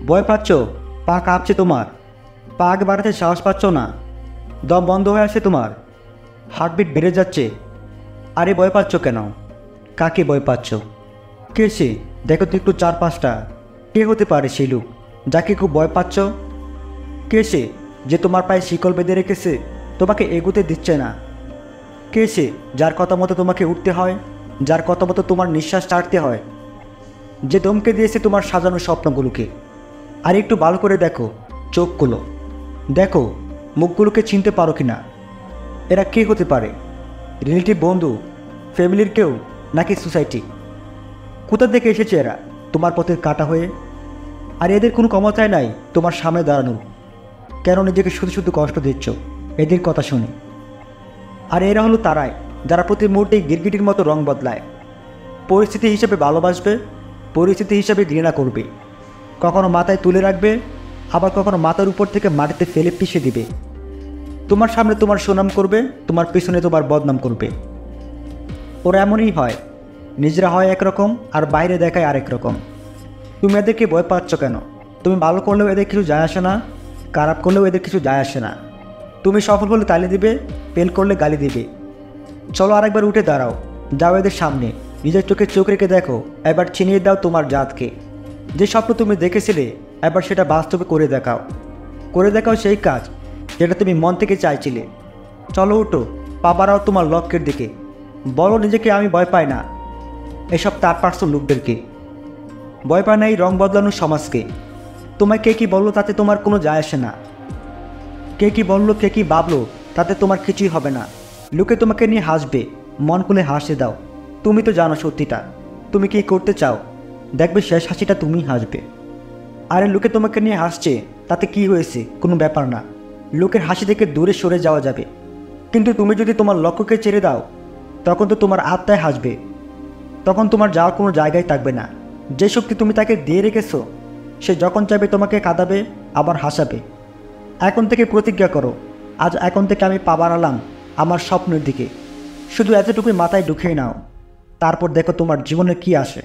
ভয় পাচ্ছ? পা কাঁপছে তোমার? পা আগে বাড়াতে সাহস পাচ্ছ না? দম বন্ধ হয়ে আসে তোমার? হার্টবিট বেড়ে যাচ্ছে? আরে ভয় পাচ্ছ কেন? কাকে ভয় পাচ্ছ? কে সে? দেখো তো একটু চারপাশটা। কে হতে পারে সেই লোক যাকে খুব ভয় পাচ্ছ? কে সে যে তোমার পায়ে শিকল বেঁধে রেখেছে, তোমাকে এগোতে দিচ্ছে না? কে সে যার কথা মতো তোমাকে উঠতে হয়, যার কথা মতো তোমার নিঃশ্বাস ছাড়তে হয়, যে দমকে দিয়েছে তোমার সাজানো স্বপ্নগুলোকে? আর একটু ভালো করে দেখো চোখগুলো, দেখো মুখগুলোকে চিনতে পারো কি না? এরা কে হতে পারে? রিলেটিভ, বন্ধু, ফ্যামিলির কেউ, নাকি সোসাইটি? কোথা থেকে এসেছে এরা তোমার পথের কাটা হয়ে? আর এদের কোনো ক্ষমতাই নাই তোমার সামনে দাঁড়ানোর। কেন নিজেকে শুধু শুধু কষ্ট দিচ্ছ এদের কথা শুনে? আর এরা হলো তারাই যারা প্রতি মুহূর্তেই গিরগিটির মতো রং বদলায়। পরিস্থিতি হিসেবে ভালোবাসবে, পরিস্থিতি হিসেবে ঘৃণা করবে। কখনো মাথায় তুলে রাখবে, আবার কখনো মাথার উপর থেকে মাটিতে ফেলে পিষে দিবে। তোমার সামনে তোমার সুনাম করবে, তোমার পেছনে তোমার বদনাম করবে। ওরা এমনই হয়, নিজেরা হয় একরকম আর বাইরে দেখায় আরেক রকম। তুমি এদেরকে ভয় পাচ্ছ কেন? তুমি ভালো করলেও এদের কিছু যায় আসে না, খারাপ করলেও এদের কিছু যায় আসে না। তুমি সফল হলে তালি দিবে, ফেল করলে গালি দিবে। চলো আরেকবার উঠে দাঁড়াও, যাও এদের সামনে, নিজের চোখে চোখ রেখে দেখো, এবার চিনিয়ে দাও তোমার জাতকে। যে স্বপ্ন তুমি দেখেছিলে এবার সেটা বাস্তবে করে দেখাও। করে দেখাও সেই কাজ যেটা তুমি মন থেকে চাইছিলে। চলো উঠো, পা বাড়াও তোমার লক্ষ্যের দিকে। বলো নিজেকে আমি ভয় পাই না এসব তার পার্শ্ব লোকদেরকে। ভয় পায় না এই রং বদলানোর সমাজকে। তোমায় কে কী বললো তাতে তোমার কোনো যায় আসে না। কে কী বললো, কে কী ভাবলো, তাতে তোমার কিছুই হবে না। লোকে তোমাকে নিয়ে হাসবে, মন খুলে হাসতে দাও। তুমি তো জানো সত্যিটা, তুমি কী করতে চাও। দেখবে শেষ হাসিটা তুমিই হাসবে। আরে লোকে তোমাকে নিয়ে হাসছে, তাতে কি হয়েছে? কোনো ব্যাপার না। লোকের হাসি থেকে দূরে সরে যাওয়া যাবে, কিন্তু তুমি যদি তোমার লক্ষ্যকে ছেড়ে দাও তখন তো তোমার আত্মায় হাসবে। তখন তোমার যাওয়ার কোনো জায়গায় থাকবে না। যে শক্তি তুমি তাকে দিয়ে রেখেছো সে যখন চাইবে তোমাকে কাঁদাবে, আবার হাসাবে। এখন থেকে প্রতিজ্ঞা করো, আজ এখন থেকে আমি পা বাড়ালাম আমার স্বপ্নের দিকে। শুধু এতটুকুই মাথায় ঢুকিয়ে নাও, তারপর দেখো তোমার জীবনে কি আসে।